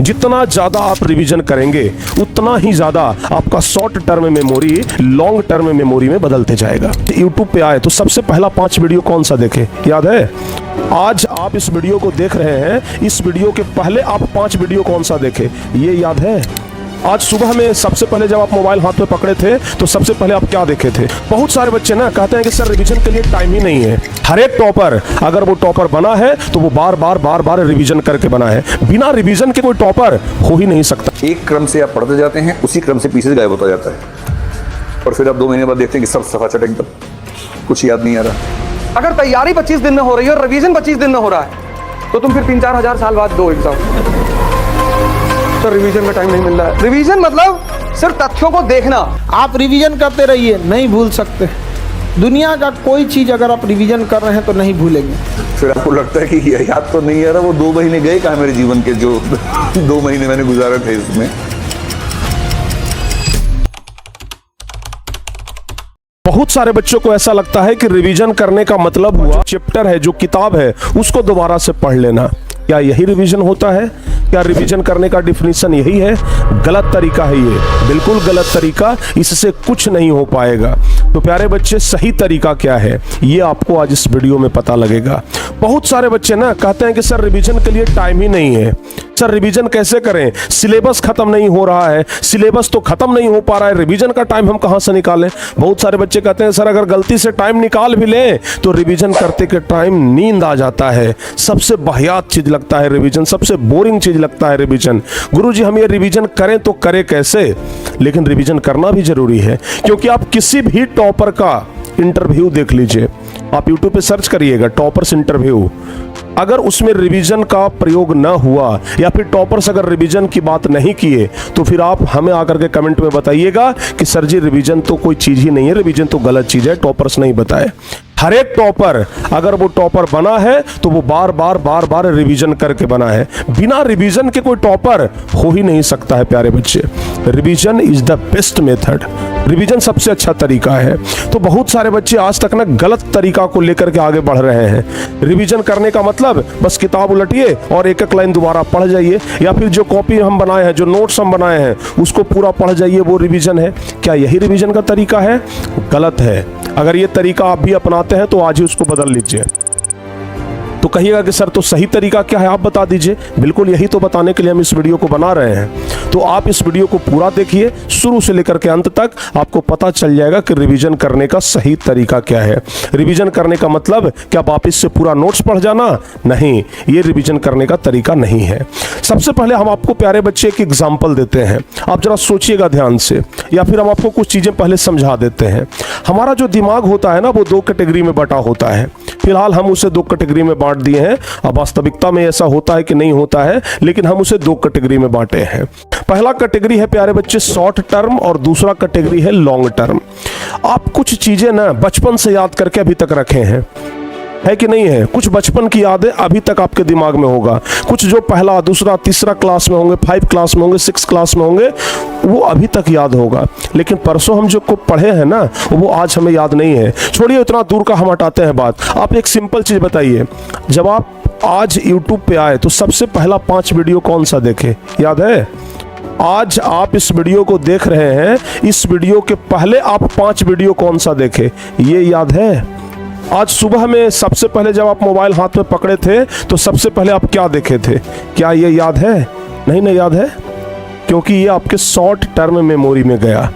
जितना ज्यादा आप रिवीजन करेंगे उतना ही ज्यादा आपका short term memory long term memory में बदलते जाएगा। यूट्यूब पे आए तो सबसे पहला 5 वीडियो कौन सा देखे, याद है? आज आप इस वीडियो को देख रहे हैं, इस वीडियो के पहले आप 5 वीडियो कौन सा देखे, ये याद है? आज सुबह में सबसे पहले जब आप मोबाइल हाथ में पकड़े थे तो सबसे पहले आप क्या देखे थे? बहुत सारे बच्चे ना कहते हैं कि सर रिवीजन के लिए टाइम ही नहीं है। हर एक टॉपर, अगर वो टॉपर बना है तो वो बार बार रिवीजन करके बना है। बिना रिवीजन के कोई टॉपर हो ही नहीं सकता। एक क्रम से आप पढ़ते जाते हैं, उसी क्रम से पीछे गायब होता जाता है और फिर आप 2 महीने बाद देखते हैं कि सब सफा चट एकदम कुछ याद नहीं आ रहा। अगर तैयारी 25 दिन में हो रही है और रिवीजन 25 दिन में हो रहा है तो तुम फिर 3-4 हजार साल बाद दो एग्जाम। तो रिवीजन का टाइम नहीं मिल रहा है। रिवीजन मतलब सिर्फ तथ्यों को देखना। आप रिवीजन करते रहिए, नहीं भूल सकते। दुनिया का कोई चीज अगर आप रिवीजन कर रहे हैं तो नहीं भूलेंगे। फिर आपको लगता है कि ये याद तो नहीं आ रहा, वो 2 महीने गए कहाँ मेरे जीवन के, जो 2 महीने मैंने गुजारे थे इसमें। बहुत सारे बच्चों को ऐसा लगता है कि रिवीजन करने का मतलब हुआ चैप्टर है, जो किताब है उसको दोबारा से पढ़ लेना। क्या यही रिवीजन होता है? क्या रिवीजन करने का डिफिनीशन यही है? गलत तरीका है ये, बिल्कुल गलत तरीका। इससे कुछ नहीं हो पाएगा। तो प्यारे बच्चे, सही तरीका क्या है ये आपको आज इस वीडियो में पता लगेगा। बहुत सारे बच्चे ना कहते हैं कि सर रिवीजन के लिए टाइम ही नहीं है। सर रिवीजन कैसे करें, सिलेबस खत्म नहीं हो रहा है, सिलेबस तो खत्म नहीं हो पा रहा है, रिवीजन का टाइम हम कहां से निकालें? बहुत सारे बच्चे कहते हैं सर अगर गलती से टाइम निकाल भी लें तो रिवीजन करते के टाइम नींद आ जाता है। सबसे वाहियात चीज लगता है रिवीजन, सबसे बोरिंग चीज लगता है रिवीजन। गुरुजी हम ये रिवीजन करें तो करें कैसे? लेकिन रिवीजन करना भी जरूरी है, क्योंकि आप किसी भी टॉपर का इंटरव्यू देख लीजिए, आप यूट्यूब पे सर्च करिएगा टॉपर्स इंटरव्यू, अगर उसमें रिवीजन का प्रयोग ना हुआ या फिर टॉपर्स अगर रिवीजन की बात नहीं किए तो फिर आप हमें आकर के कमेंट में बताइएगा कि सर जी रिवीजन तो कोई चीज ही नहीं है, रिवीजन तो गलत चीज है, टॉपर्स नहीं बताए। हर एक टॉपर, अगर वो टॉपर बना है तो वो बार रिवीजन करके बना है। बिना रिवीजन के कोई टॉपर हो ही नहीं सकता है। प्यारे बच्चे, revision is the best method, revision सबसे अच्छा तरीका है। तो बहुत सारे बच्चे आज तक ना गलत तरीका को लेकर के आगे बढ़ रहे हैं। रिवीजन करने का मतलब बस किताब उलटिए और एक एक लाइन दोबारा पढ़ जाइए, या फिर जो कॉपी हम बनाए हैं, जो नोट्स हम बनाए हैं उसको पूरा पढ़ जाइए, वो रिवीजन है। क्या यही रिवीजन का तरीका है? गलत है। अगर ये तरीका आप भी अपनाते हैं तो आज ही उसको बदल लीजिए। तो कहिएगा कि सर तो सही तरीका क्या है, आप बता दीजिए। बिल्कुल यही तो बताने के लिए हम इस वीडियो को बना रहे हैं। तो आप इस वीडियो को पूरा देखिए, शुरू से लेकर के अंत तक आपको पता चल जाएगा कि रिवीजन करने का सही तरीका क्या है। रिवीजन करने का मतलब क्या वापस से पूरा नोट्स पढ़ जाना? नहीं, ये रिवीजन करने का तरीका नहीं है। सबसे पहले हम आपको प्यारे बच्चे एक एग्जाम्पल देते हैं, आप जरा सोचिएगा ध्यान से, या फिर हम आपको कुछ चीजें पहले समझा देते हैं। हमारा जो दिमाग होता है ना, वो 2 कैटेगरी में बटा होता है। फिलहाल हम उसे 2 कैटेगरी में बांट दिए हैं। अब वास्तविकता में ऐसा होता है कि नहीं होता है, लेकिन हम उसे 2 कैटेगरी में बांटे हैं। पहला कैटेगरी है प्यारे बच्चे शॉर्ट टर्म और दूसरा कैटेगरी है लॉन्ग टर्म। आप कुछ चीजें ना बचपन से याद करके अभी तक रखे हैं, है कि नहीं है? कुछ बचपन की यादें अभी तक आपके दिमाग में होगा, कुछ जो पहला, दूसरा, तीसरा क्लास में होंगे, 5 क्लास में होंगे, 6 क्लास में होंगे, वो अभी तक याद होगा। लेकिन परसों हम जो को पढ़े हैं ना, वो आज हमें याद नहीं है। छोड़िए उतना दूर का, हम हटाते हैं बात। आप एक सिंपल चीज बताइए, जब आप आज यूट्यूब पे आए तो सबसे पहला 5 वीडियो कौन सा देखे, याद है? आज आप इस वीडियो को देख रहे हैं, इस वीडियो के पहले आप 5 वीडियो कौन सा देखे, ये याद है? आज सुबह में सबसे पहले जब आप मोबाइल हाथ में पकड़े थे तो सबसे पहले आप क्या देखे थे, क्या ये याद है? नहीं याद है, क्योंकि ये आपके शॉर्ट टर्म मेमोरी में गया।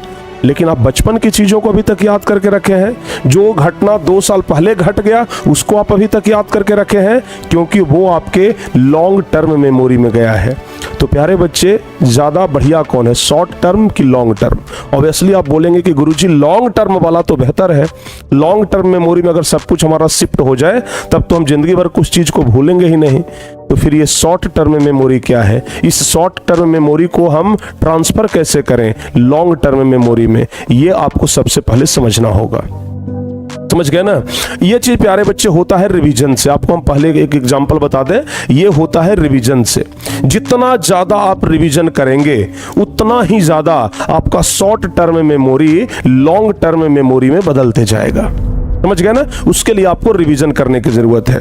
लेकिन आप बचपन की चीज़ों को अभी तक याद करके रखे हैं। जो घटना 2 साल पहले घट गया उसको आप अभी तक याद करके रखे हैं, क्योंकि वो आपके लॉन्ग टर्म मेमोरी में गया है। तो प्यारे बच्चे, ज़्यादा बढ़िया कौन है, शॉर्ट टर्म की लॉन्ग टर्म? ऑब्वियसली आप बोलेंगे कि गुरुजी लॉन्ग टर्म वाला तो बेहतर है। लॉन्ग टर्म मेमोरी में अगर सब कुछ हमारा शिफ्ट हो जाए तब तो हम जिंदगी भर कुछ चीज़ को भूलेंगे ही नहीं। तो फिर ये शॉर्ट टर्म मेमोरी क्या है? इस शॉर्ट टर्म मेमोरी को हम ट्रांसफ़र कैसे करें लॉन्ग टर्म मेमोरी में, ये आपको सबसे पहले समझना होगा। समझ गए ना? ये चीज प्यारे बच्चे होता है रिवीजन से। आपको हम पहले एक एग्जांपल बता दें, ये होता है रिवीजन से। जितना ज्यादा आप रिवीजन करेंगे उतना ही ज्यादा आपका short term memory long term memory में बदलते जाएगा। समझ गए ना? उसके लिए आपको रिवीजन करने की जरूरत है।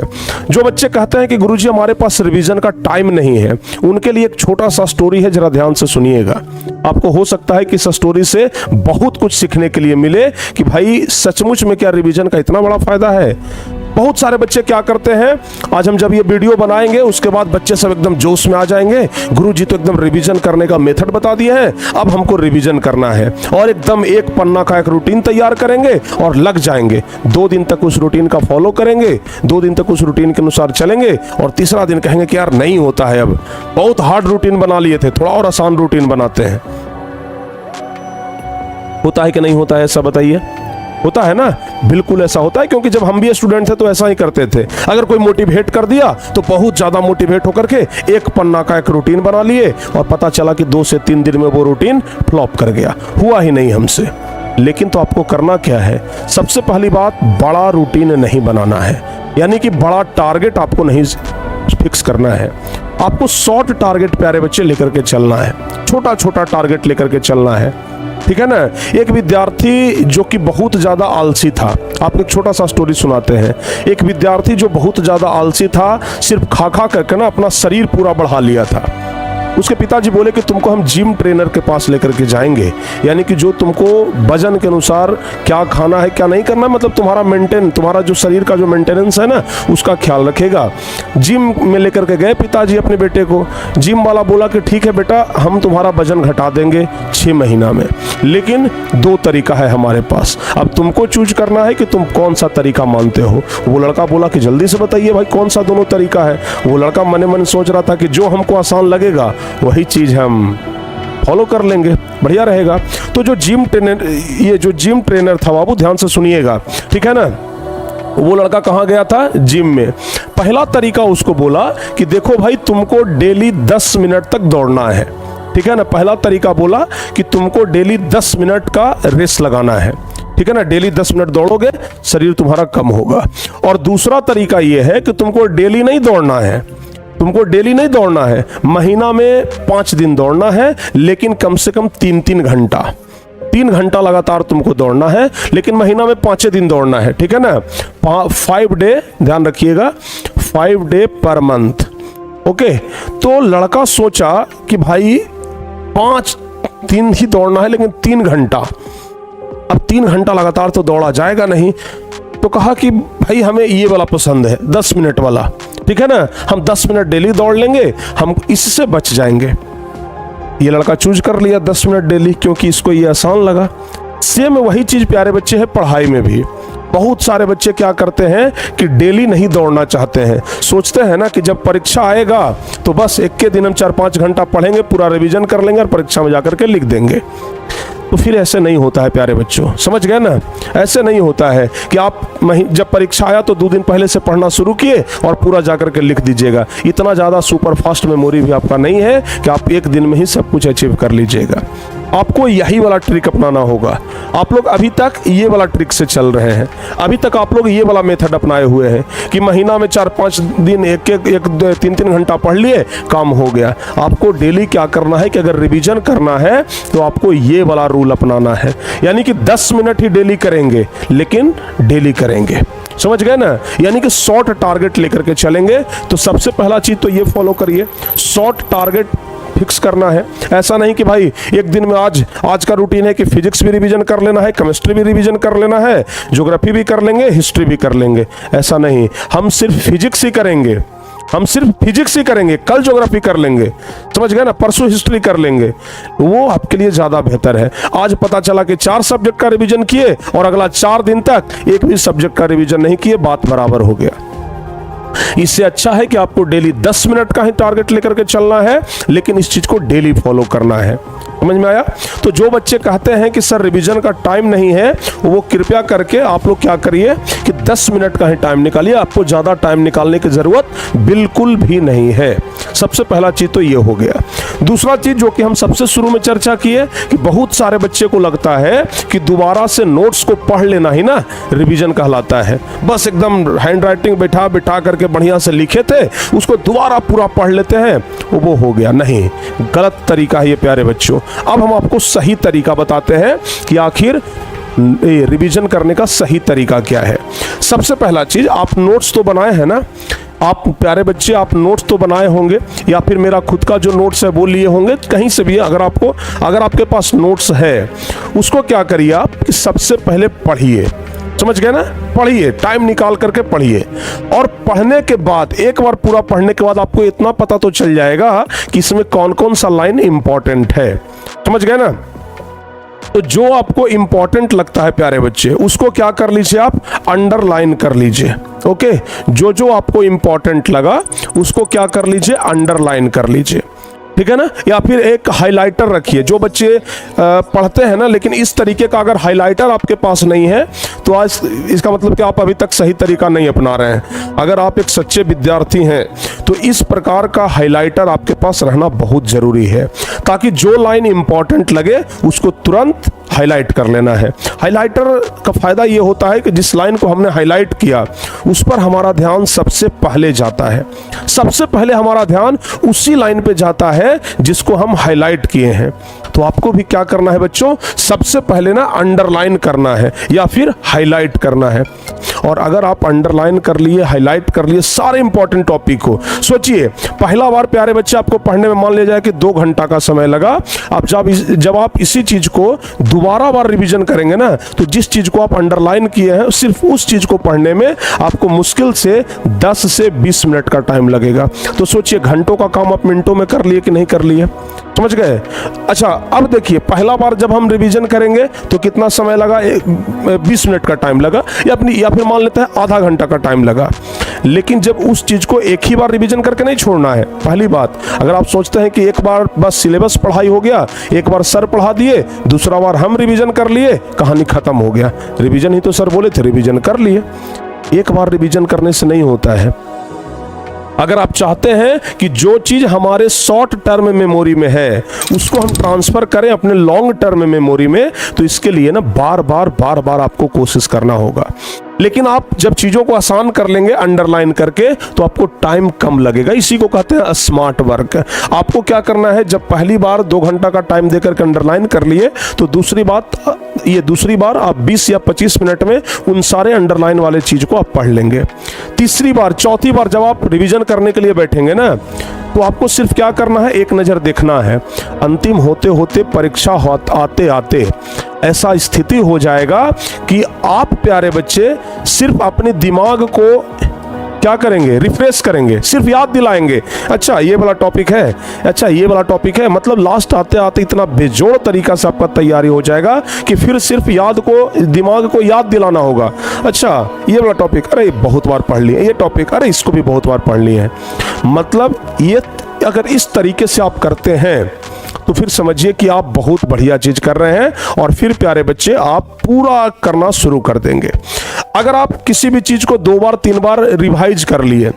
जो बच्चे कहते हैं कि गुरुजी हमारे पास रिवीजन का टाइम नहीं है, उनके लिए एक छोटा सा स्टोरी है, जरा ध्यान से सुनिएगा। आपको हो सकता है कि इस स्टोरी से बहुत कुछ सीखने के लिए मिले कि भाई सचमुच में क्या रिवीजन का इतना बड़ा फायदा है। बहुत सारे बच्चे क्या करते हैं, आज हम जब ये वीडियो बनाएंगे उसके बाद बच्चे सब एकदम जोश में आ जाएंगे, गुरुजी तो एकदम रिवीजन करने का मेथड बता दिए हैं, अब हमको रिवीजन करना है, और एकदम एक पन्ना का एक रूटीन तैयार करेंगे और लग जाएंगे। 2 दिन तक उस रूटीन का फॉलो करेंगे, 2 दिन तक उस रूटीन के अनुसार चलेंगे, और तीसरा दिन कहेंगे कि यार नहीं होता है, अब बहुत हार्ड रूटीन बना लिए थे, थोड़ा और आसान रूटीन बनाते हैं। होता है कि नहीं होता है, ऐसा बताइए? होता है ना? बिल्कुल ऐसा होता है, क्योंकि जब हम भी स्टूडेंट थे तो ऐसा ही करते थे। अगर कोई मोटिवेट कर दिया तो बहुत ज्यादा मोटिवेट होकर के एक पन्ना का एक रूटीन बना लिए, और पता चला कि 2 से 3 दिन में वो रूटीन फ्लॉप कर गया, हुआ ही नहीं हमसे। लेकिन तो आपको करना क्या है? सबसे पहली बात, बड़ा रूटीन नहीं बनाना है, यानी कि बड़ा टारगेट आपको नहीं फिक्स करना है। आपको शॉर्ट टारगेट प्यारे बच्चे लेकर के चलना है, छोटा छोटा टारगेट लेकर के चलना है, ठीक है ना? एक विद्यार्थी जो कि बहुत ज्यादा आलसी था, आपको एक छोटा सा स्टोरी सुनाते हैं। एक विद्यार्थी जो बहुत ज्यादा आलसी था, सिर्फ खा खा करके ना अपना शरीर पूरा बढ़ा लिया था। उसके पिताजी बोले कि तुमको हम जिम ट्रेनर के पास लेकर के जाएंगे, यानी कि जो तुमको वजन के अनुसार क्या खाना है क्या नहीं करना है, मतलब तुम्हारा जो शरीर का जो मेंटेनेंस है ना, उसका ख्याल रखेगा। जिम में लेकर के गए पिताजी अपने बेटे को। जिम वाला बोला कि ठीक है बेटा, हम तुम्हारा वजन घटा देंगे 6 महीना में, लेकिन 2 तरीका है हमारे पास, अब तुमको चूज करना है कि तुम कौन सा तरीका मानते हो। वो लड़का बोला कि जल्दी से बताइए भाई, कौन सा दोनों तरीका है। वो लड़का मने मन सोच रहा था कि जो हमको आसान लगेगा वही चीज हम फॉलो कर लेंगे, बढ़िया रहेगा। तो जो जिम ट्रेनर था, बाबू ध्यान से सुनिएगा, ठीक है ना? वो लड़का कहाँ गया था? जिम में। पहला तरीका उसको बोला कि देखो भाई, तुमको डेली 10 मिनट तक दौड़ना है, ठीक है ना? पहला तरीका बोला कि तुमको डेली 10 मिनट का रेस लगाना है, ठीक है ना? डेली 10 मिनट दौड़ोगे, शरीर तुम्हारा कम होगा। और दूसरा तरीका यह है कि तुमको डेली नहीं दौड़ना है, तुमको डेली नहीं दौड़ना है, महीना में 5 दिन दौड़ना है, लेकिन कम से कम 3-3 घंटा, 3 घंटा लगातार तुमको दौड़ना है, लेकिन महीना में 5 दिन दौड़ना है, ठीक है ना? 5 डे, ध्यान रखिएगा, 5 डे पर मंथ। ओके, तो लड़का सोचा कि भाई 5 दिन ही दौड़ना है, लेकिन 3 घंटा, अब 3 घंटा लगातार तो दौड़ा जाएगा नहीं। तो कहा कि भाई हमें ये वाला पसंद है, 10 मिनट वाला, ठीक है ना? हम 10 मिनट डेली दौड़ लेंगे, हम इससे बच जाएंगे। ये लड़का चूज कर लिया 10 मिनट डेली, क्योंकि इसको ये आसान लगा। सेम वही चीज प्यारे बच्चे है पढ़ाई में भी। बहुत सारे बच्चे क्या करते हैं कि डेली नहीं दौड़ना चाहते हैं, सोचते हैं ना कि जब परीक्षा आएगा तो बस एक के दिन हम 4-5 घंटा पढ़ेंगे, पूरा रिवीजन कर लेंगे और परीक्षा में जाकर के लिख देंगे। तो फिर ऐसे नहीं होता है प्यारे बच्चों, समझ गए ना? ऐसे नहीं होता है कि आप जब परीक्षा आया तो 2 दिन पहले से पढ़ना शुरू किए और पूरा जाकर के लिख दीजिएगा। इतना ज़्यादा सुपर फास्ट मेमोरी भी आपका नहीं है कि आप एक दिन में ही सब कुछ अचीव कर लीजिएगा। आपको यही वाला ट्रिक अपनाना होगा। आप लोग अभी तक ये वाला ट्रिक से चल रहे हैं, अभी तक आप लोग ये वाला मेथड अपनाए हुए हैं कि महीना में 4-5 दिन एक 3-3 घंटा पढ़ लिए, काम हो गया। आपको डेली क्या करना है कि अगर रिवीजन करना है तो आपको ये वाला रूल अपनाना है, यानी कि 10 मिनट ही डेली करेंगे, लेकिन डेली करेंगे, समझ गए ना? यानी कि शॉर्ट टारगेट लेकर के चलेंगे। तो सबसे पहला चीज तो ये फॉलो करिए, शॉर्ट टारगेट फिक्स करना है। ऐसा नहीं कि भाई एक दिन में आज का रूटीन है कि फिजिक्स भी रिवीजन कर लेना है, केमिस्ट्री भी रिवीजन कर लेना है, ज्योग्राफी भी कर लेंगे, हिस्ट्री भी कर लेंगे। ऐसा नहीं, हम सिर्फ फिजिक्स ही करेंगे, हम सिर्फ फिजिक्स ही करेंगे, कल ज्योग्राफी कर लेंगे, समझ गए ना? परसों हिस्ट्री कर लेंगे, वो आपके लिए ज्यादा बेहतर है। आज पता चला कि 4 सब्जेक्ट का रिवीजन किए और अगला 4 दिन तक एक भी सब्जेक्ट का रिवीजन नहीं किए, बात बराबर हो गया। इससे अच्छा है कि आपको डेली 10 मिनट का ही टारगेट लेकर के चलना है, लेकिन इस चीज को डेली फॉलो करना है। समझ में आया? तो जो बच्चे कहते हैं कि सर रिवीजन का टाइम नहीं है, वो कृपया करके आप लोग क्या करिए कि 10 मिनट का ही टाइम निकालिए। आपको ज़्यादा टाइम निकालने की ज़रूरत बिल्कुल भी नहीं है। सबसे पहला चीज़ तो ये हो गया। दूसरा चीज़ जो कि हम सबसे शुरू में चर्चा किए कि बहुत सारे बच्चे को लगता है कि दोबारा से नोट्स को पढ़ लेना ही ना रिवीजन कहलाता है। बस एकदम हैंड राइटिंग बिठा करके बढ़िया से लिखे थे, उसको दोबारा पूरा पढ़ लेते हैं, वो हो गया। नहीं, गलत तरीका है ये प्यारे बच्चों। अब हम आपको सही तरीका बताते हैं कि आखिर ये रिवीजन करने का सही तरीका क्या है। सबसे पहला चीज, आप नोट्स तो बनाए हैं ना, आप प्यारे बच्चे आप नोट्स तो बनाए होंगे या फिर मेरा खुद का जो नोट्स है वो लिए होंगे कहीं से भी। अगर आपके पास नोट्स है, उसको क्या करिए आप कि सबसे पहले पढ़िए, समझ गए ना, पढ़िए, टाइम निकाल करके पढ़िए। और पढ़ने के बाद, एक बार पूरा पढ़ने के बाद आपको इतना पता तो चल जाएगा कि इसमें कौन कौन सा लाइन इंपॉर्टेंट है, समझ गए ना। तो जो आपको इंपॉर्टेंट लगता है प्यारे बच्चे, उसको क्या कर लीजिए आप, अंडरलाइन कर लीजिए। ओके, जो आपको इंपॉर्टेंट लगा उसको क्या कर लीजिए, अंडरलाइन कर लीजिए, ठीक है ना। या फिर एक हाइलाइटर रखिए। जो बच्चे पढ़ते हैं ना, लेकिन इस तरीके का अगर हाइलाइटर आपके पास नहीं है तो आज इसका मतलब कि आप अभी तक सही तरीका नहीं अपना रहे हैं। अगर आप एक सच्चे विद्यार्थी हैं तो इस प्रकार का हाइलाइटर आपके पास रहना बहुत ज़रूरी है, ताकि जो लाइन इंपॉर्टेंट लगे उसको तुरंत हाईलाइट कर लेना है। हाइलाइटर का फ़ायदा ये होता है कि जिस लाइन को हमने हाईलाइट किया उस पर हमारा ध्यान सबसे पहले जाता है। सबसे पहले हमारा ध्यान उसी लाइन पे जाता है जिसको हम हाईलाइट किए हैं। तो आपको भी क्या करना है बच्चों, सबसे पहले ना अंडरलाइन करना है या फिर हाईलाइट करना है। और अगर आप अंडरलाइन कर लिए, हाईलाइट कर लिए सारे इंपॉर्टेंट टॉपिक को, सोचिए पहला बार प्यारे बच्चे आपको पढ़ने में मान लिया जाए कि 2 घंटा का समय लगा। अब जब आप इसी चीज को दोबारा बार रिवीजन करेंगे ना, तो जिस चीज को आप अंडरलाइन किए हैं सिर्फ उस चीज को पढ़ने में आपको मुश्किल से 10 से 20 मिनट का टाइम लगेगा। तो सोचिए घंटों का काम आप मिनटों में कर लिए कि नहीं कर लिए, समझ गए। अच्छा, अब देखिए पहला बार जब हम रिवीजन करेंगे तो कितना समय लगा, 20 मिनट का टाइम लगा, या फिर मान लेते हैं आधा घंटा का टाइम लगा। लेकिन जब उस चीज को एक ही बार रिवीजन करके नहीं छोड़ना है। पहली बात, अगर आप सोचते हैं कि एक बार बस सिलेबस पढ़ाई हो गया, एक बार सर पढ़ा दिए, दूसरा बार हम रिवीजन कर लिए, कहानी खत्म हो गया। रिवीजन ही तो सर बोले थे, रिवीजन कर लिए। एक बार रिवीजन करने से नहीं होता है। अगर आप चाहते हैं कि जो चीज हमारे शॉर्ट टर्म मेमोरी में है उसको हम ट्रांसफर करें अपने लॉन्ग टर्म मेमोरी में, तो इसके लिए ना बार बार आपको कोशिश करना होगा। लेकिन आप जब चीजों को आसान कर लेंगे अंडरलाइन करके, तो आपको टाइम कम लगेगा। इसी को कहते हैं स्मार्ट वर्क। आपको क्या करना है, जब पहली बार 2 घंटा का टाइम देकर के अंडरलाइन कर लिए, तो दूसरी बार आप 20 या 25 मिनट में उन सारे अंडरलाइन वाले चीज को आप पढ़ लेंगे। तीसरी बार, चौथी बार जब आप रिवीजन करने के लिए बैठेंगे ना, तो आपको सिर्फ क्या करना है, एक नज़र देखना है। अंतिम होते होते, परीक्षा आते आते ऐसा स्थिति हो जाएगा कि आप प्यारे बच्चे सिर्फ अपने दिमाग को क्या करेंगे, रिफ्रेश करेंगे, सिर्फ याद दिलाएंगे, अच्छा ये वाला टॉपिक है, अच्छा ये वाला टॉपिक है। मतलब लास्ट आते आते इतना बेजोड़ तरीका से आपका तैयारी हो जाएगा कि फिर सिर्फ दिमाग को याद दिलाना होगा। अच्छा ये वाला टॉपिक, अरे बहुत बार पढ़ लिए, ये टॉपिक, अरे इसको भी बहुत बार पढ़ लिए हैं। मतलब ये अगर इस तरीके से आप करते हैं तो फिर समझिए कि आप बहुत बढ़िया चीज कर रहे हैं, और फिर प्यारे बच्चे आप पूरा करना शुरू कर देंगे। अगर आप किसी भी चीज को 2 बार 3 बार रिवाइज कर लिए,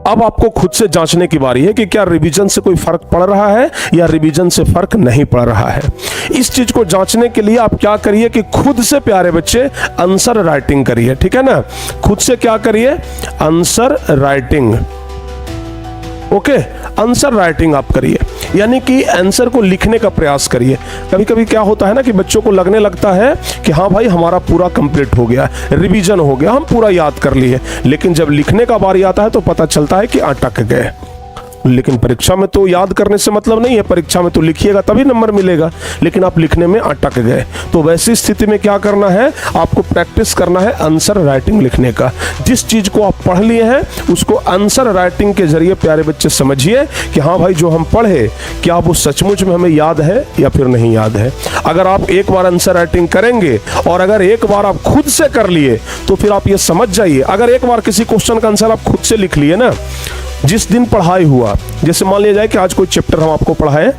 अब आपको खुद से जांचने की बारी है कि क्या रिवीजन से कोई फर्क पड़ रहा है या रिवीजन से फर्क नहीं पड़ रहा है। इस चीज को जांचने के लिए आप क्या करिए कि खुद से प्यारे बच्चे आंसर राइटिंग करिए, ठीक है ना। खुद से क्या करिए, answer writing. Okay, answer writing आप करिए, यानी कि आंसर को लिखने का प्रयास करिए। कभी कभी क्या होता है ना कि बच्चों को लगने लगता है कि हाँ भाई हमारा पूरा कंप्लीट हो गया, रिवीजन हो गया, हम पूरा याद कर लिए, लेकिन जब लिखने का बारी आता है तो पता चलता है कि अटक गए। लेकिन परीक्षा में तो याद करने से मतलब नहीं है, परीक्षा में तो लिखिएगा तभी नंबर मिलेगा, लेकिन आप लिखने में अटक गए। तो वैसी स्थिति में क्या करना है, आपको प्रैक्टिस करना है आंसर राइटिंग लिखने का। जिस चीज को आप पढ़ लिए हैं उसको आंसर राइटिंग के जरिए प्यारे बच्चे समझिए कि हाँ भाई जो हम पढ़े क्या वो सचमुच में हमें याद है या फिर नहीं याद है। अगर आप एक बार आंसर राइटिंग करेंगे और अगर एक बार आप खुद से कर लिए तो फिर आप ये समझ जाइए, अगर एक बार किसी क्वेश्चन का आंसर आप खुद से लिख लिए ना, जिस दिन पढ़ाई हुआ, जैसे मान लिया जाए कि आज कोई चैप्टर हम आपको पढ़ाए,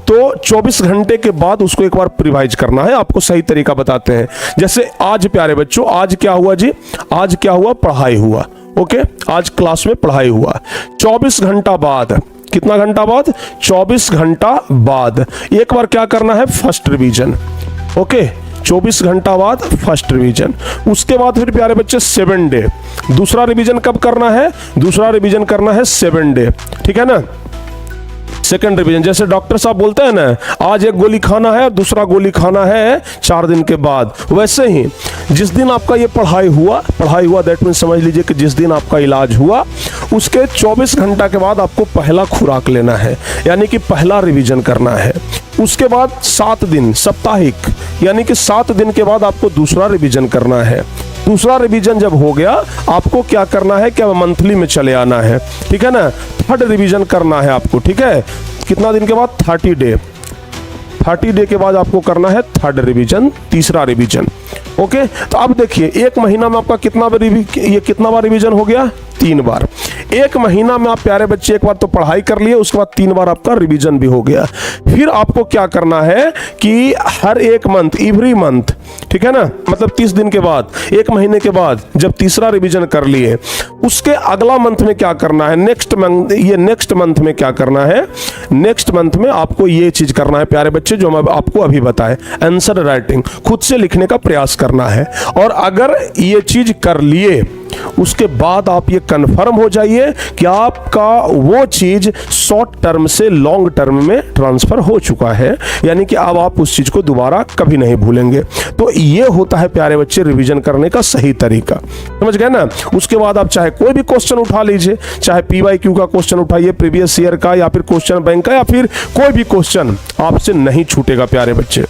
तो 24 घंटे के बाद उसको एक बार रिवाइज करना है। आपको सही तरीका बताते हैं। जैसे आज प्यारे बच्चों, आज क्या हुआ जी, आज क्या हुआ, पढ़ाई हुआ। ओके, आज क्लास में पढ़ाई हुआ। 24 घंटा बाद, कितना घंटा बाद, 24 घंटा बाद एक बार क्या करना है, फर्स्ट रिवीजन। ओके, 24 घंटा बाद फर्स्ट रिवीजन। उसके बाद फिर प्यारे बच्चे 7 डे, दूसरा रिवीजन कब करना है, दूसरा रिवीजन करना है 7 डे, ठीक है ना। Second revision. जैसे डॉक्टर साहब बोलते हैं ना, आज एक गोली खाना है, दूसरा गोली खाना है 4 दिन के बाद, वैसे ही जिस दिन आपका ये पढ़ाई हुआ दैट मीन समझ लीजिए कि जिस दिन आपका इलाज हुआ उसके 24 घंटा के बाद आपको पहला खुराक लेना है, यानी कि पहला रिवीजन करना है। उसके बाद 7 दिन साप्ताहिक, यानी कि 7 दिन के बाद आपको दूसरा रिवीजन करना है। दूसरा रिवीजन जब हो गया, आपको क्या करना है, क्या मंथली में चले आना है, ठीक है ना। थर्ड रिवीजन करना है आपको, ठीक है। कितना दिन के बाद? 30 डे के बाद आपको करना है थर्ड रिवीजन, तीसरा रिवीजन। ओके, तो अब देखिए 1 महीना में आपका कितना बार रिवीजन हो गया? 3 बार। 1 महीना में आप प्यारे बच्चे एक बार तो पढ़ाई कर लिए, उसके बाद 3 बार आपका रिवीजन भी हो गया। फिर आपको क्या करना है कि हर एक मंथ, एवरी मंथ, ठीक है ना, मतलब 30 दिन के बाद, 1 महीने के बाद जब तीसरा रिवीजन कर लिए, उसके अगला मंथ में क्या करना है, नेक्स्ट मंथ में क्या करना है, नेक्स्ट मंथ में आपको ये चीज करना है प्यारे बच्चे, जो मैं आपको अभी बताए, आंसर राइटिंग, खुद से लिखने का प्रयास करना है। और अगर ये चीज कर लिए, उसके बाद आप ये कंफर्म हो जाइए कि आपका वो चीज शॉर्ट टर्म से लॉन्ग टर्म में ट्रांसफर हो चुका है, यानी कि अब आप उस चीज को दोबारा कभी नहीं भूलेंगे। तो ये होता है प्यारे बच्चे रिवीजन करने का सही तरीका, समझ गए ना। उसके बाद आप चाहे कोई भी क्वेश्चन उठा लीजिए, चाहे PYQ का क्वेश्चन उठाइए, प्रीवियस ईयर का, या फिर क्वेश्चन बैंक का, या फिर कोई भी क्वेश्चन आपसे नहीं छूटेगा प्यारे बच्चे,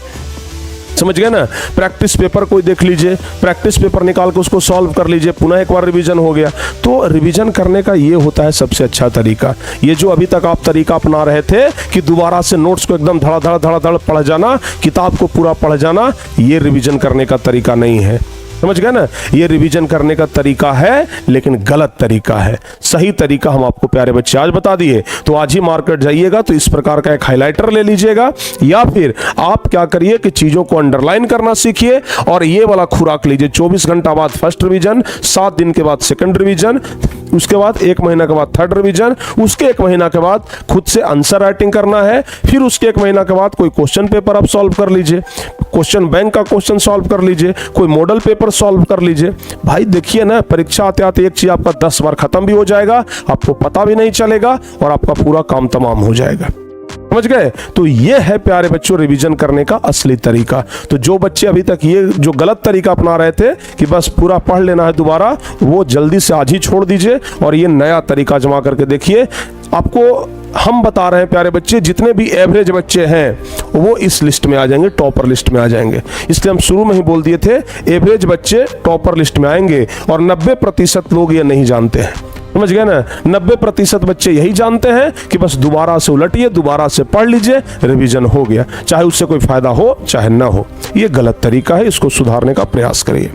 समझ गए ना। प्रैक्टिस पेपर कोई देख लीजिए, प्रैक्टिस पेपर निकाल के उसको सॉल्व कर लीजिए, पुनः एक बार रिवीजन हो गया। तो रिवीजन करने का ये होता है सबसे अच्छा तरीका। ये जो अभी तक आप तरीका अपना रहे थे कि दोबारा से नोट्स को एकदम धड़ाधड़ पढ़ जाना, किताब को पूरा पढ़ जाना, ये रिवीजन करने का तरीका नहीं है, समझ गए ना। ये रिवीजन करने का तरीका है, लेकिन गलत तरीका है। सही तरीका हम आपको प्यारे बच्चे आज बता दिए। तो आज ही मार्केट जाइएगा तो इस प्रकार का एक हाइलाइटर ले लीजिएगा, या फिर आप क्या करिए कि चीजों को अंडरलाइन करना सीखिए और ये वाला खुराक लीजिए। 24 घंटा बाद फर्स्ट रिवीजन, 7 दिन के बाद सेकंड रिवीजन, उसके बाद 1 महीना के बाद थर्ड रिवीजन, उसके 1 महीना के बाद खुद से आंसर राइटिंग करना है, फिर उसके 1 महीना के बाद कोई क्वेश्चन पेपर आप सॉल्व कर लीजिए, क्वेश्चन बैंक का क्वेश्चन सॉल्व कर लीजिए, कोई मॉडल पेपर सॉल्व कर लीजिए। भाई देखिए ना, परीक्षा आते आते एक चीज आपका 10 बार खत्म भी हो जाएगा, आपको पता भी नहीं चलेगा और आपका पूरा काम तमाम हो जाएगा, समझ गए। तो ये है प्यारे बच्चों रिवीजन करने का असली तरीका। तो जो बच्चे अभी तक ये जो गलत तरीका अपना रहे थे कि बस पूरा पढ़ लेना है दोबारा, वो जल्दी से आज ही छोड़ दीजिए और ये नया तरीका जमा करके देखिए। आपको हम बता रहे हैं प्यारे बच्चे, जितने भी एवरेज बच्चे हैं वो इस लिस्ट में आ जाएंगे, टॉपर लिस्ट में आ जाएंगे। इसलिए हम शुरू में ही बोल दिए थे एवरेज बच्चे टॉपर लिस्ट में आएंगे, और 90% लोग ये नहीं जानते हैं, समझ गए ना। 90% बच्चे यही जानते हैं कि बस दोबारा से उलटिए, दोबारा से पढ़ लीजिए, रिवीजन हो गया, चाहे उससे कोई फायदा हो चाहे ना हो। ये गलत तरीका है, इसको सुधारने का प्रयास करिए।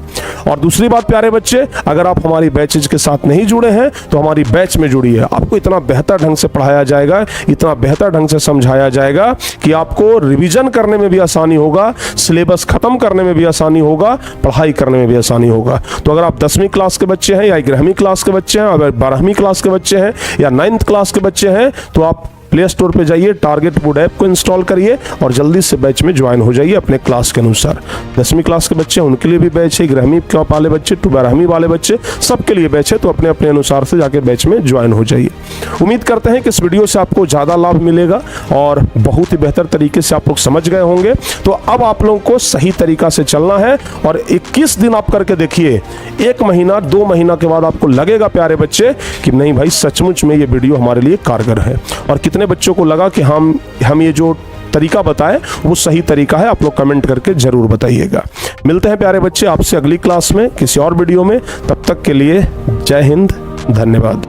और दूसरी बात प्यारे बच्चे, अगर आप हमारी बैचेज के साथ नहीं जुड़े हैं तो हमारी बैच में जुड़िए। आपको इतना बेहतर ढंग से पढ़ाया जाएगा, इतना बेहतर ढंग से समझाया जाएगा कि आपको रिवीजन करने में भी आसानी होगा, सिलेबस खत्म करने में भी आसानी होगा, पढ़ाई करने में भी आसानी होगा। तो अगर आप 10वीं क्लास के बच्चे हैं या 11वीं क्लास के बच्चे हैं, अगर 12वीं क्लास के बच्चे हैं या 9th क्लास के बच्चे हैं, तो आप प्ले स्टोर पे जाइए, टारगेट बोर्ड ऐप को इंस्टॉल करिए और जल्दी से बैच में ज्वाइन हो जाइए अपने क्लास के अनुसार। 10वीं क्लास के बच्चे उनके लिए भी बैच है, 11वीं वाले बच्चे, 12वीं वाले बच्चे, सबके लिए बैच है। तो अपने अपने अनुसार से जाके बैच में ज्वाइन हो जाइए। उम्मीद करते हैं कि इस वीडियो से आपको ज़्यादा लाभ मिलेगा और बहुत ही बेहतर तरीके से आप लोग समझ गए होंगे। तो अब आप लोगों को सही तरीका से चलना है और 21 दिन आप करके देखिए, 1 महीना 2 महीना के बाद आपको लगेगा प्यारे बच्चे कि नहीं भाई सचमुच में ये वीडियो हमारे लिए कारगर है। और कितने बच्चों को लगा कि हम ये जो तरीका बताए वो सही तरीका है, आप लोग कमेंट करके जरूर बताइएगा। मिलते हैं प्यारे बच्चे आपसे अगली क्लास में किसी और वीडियो में। तब तक के लिए जय हिंद, धन्यवाद।